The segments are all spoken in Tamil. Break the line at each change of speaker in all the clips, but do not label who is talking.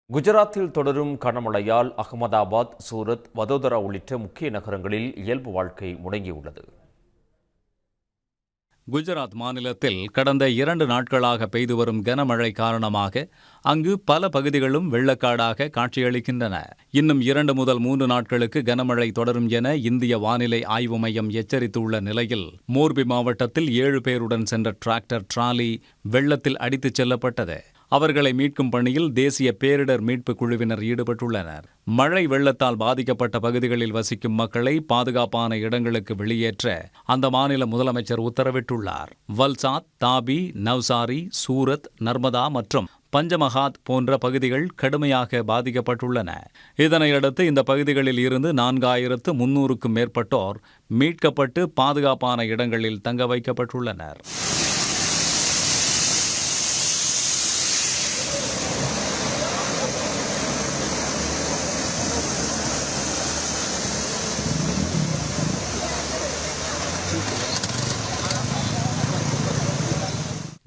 குஜராத்தில் தொடரும் கனமழையால் அகமதாபாத், சூரத், வதோதரா உள்ளிட்ட முக்கிய நகரங்களில் இயல்பு வாழ்க்கை முடங்கியுள்ளது.
குஜராத் மாநிலத்தில் கடந்த 2 நாட்களாக பெய்து வரும் கனமழை காரணமாக அங்கு பல பகுதிகளும் வெள்ளக்காடாக காட்சியளிக்கின்றன. இன்னும் 2 முதல் 3 நாட்களுக்கு கனமழை தொடரும் என இந்திய வானிலை ஆய்வு மையம் எச்சரித்துள்ள நிலையில் மோர்பி மாவட்டத்தில் 7 பேருடன் சென்ற டிராக்டர் டிராலி வெள்ளத்தில் அடித்துச் செல்லப்பட்டது. அவர்களை மீட்கும் பணியில் தேசிய பேரிடர் மீட்பு குழுவினர் ஈடுபட்டுள்ளனர். மழை வெள்ளத்தால் பாதிக்கப்பட்ட பகுதிகளில் வசிக்கும் மக்களை பாதுகாப்பான இடங்களுக்கு வெளியேற்ற அந்த மாநில முதலமைச்சர் உத்தரவிட்டுள்ளார். வல்சாத், தாபி, நவ்சாரி, சூரத், நர்மதா மற்றும் பஞ்சமஹாத் போன்ற பகுதிகள் கடுமையாக பாதிக்கப்பட்டுள்ளன. இதனையடுத்து இந்த பகுதிகளில் இருந்து 4300க்கும் மேற்பட்டோர் மீட்கப்பட்டு பாதுகாப்பான இடங்களில் தங்க வைக்கப்பட்டுள்ளனர்.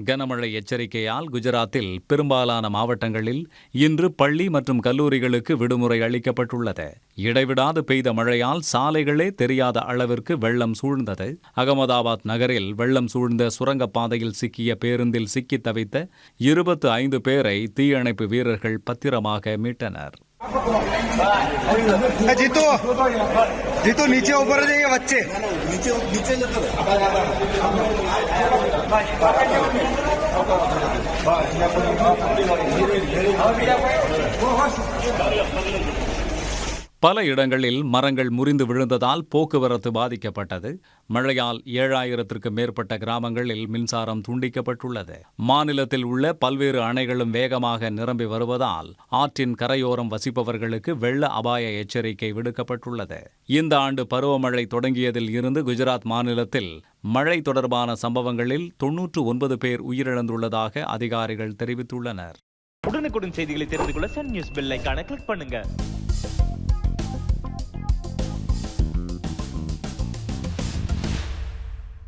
கனமழை எச்சரிக்கையால் குஜராத்தில் பெரும்பாலான மாவட்டங்களில் இன்று பள்ளி மற்றும் கல்லூரிகளுக்கு விடுமுறை அளிக்கப்பட்டுள்ளது. இடைவிடாது பெய்த மழையால் சாலைகளே தெரியாத அளவிற்கு வெள்ளம் சூழ்ந்தது. அகமதாபாத் நகரில் வெள்ளம் சூழ்ந்த சுரங்கப்பாதையில் சிக்கிய பேருந்தில் சிக்கி தவித்த 25 பேரை தீயணைப்பு வீரர்கள் பத்திரமாக மீட்டனர்.
जीतू नीचे ऊपर जाइए बच्चे नीचे
பல இடங்களில் மரங்கள் முறிந்து விழுந்ததால் போக்குவரத்து பாதிக்கப்பட்டது. மழையால் 7000த்திற்கும் மேற்பட்ட கிராமங்களில் மின்சாரம் துண்டிக்கப்பட்டுள்ளது. மாநிலத்தில் உள்ள பல்வேறு அணைகளும் வேகமாக நிரம்பி வருவதால் ஆற்றின் கரையோரம் வசிப்பவர்களுக்கு வெள்ள அபாய எச்சரிக்கை விடுக்கப்பட்டுள்ளது. இந்த ஆண்டு பருவமழை தொடங்கியதில் இருந்து குஜராத் மாநிலத்தில் மழை தொடர்பான சம்பவங்களில் 99 பேர் உயிரிழந்துள்ளதாக அதிகாரிகள் தெரிவித்துள்ளனர்.
உடனுக்குடன் செய்திகளை தெரிந்து கொள்ள சன் நியூஸ் பெல் ஐகானை கிளிக் பண்ணுங்க.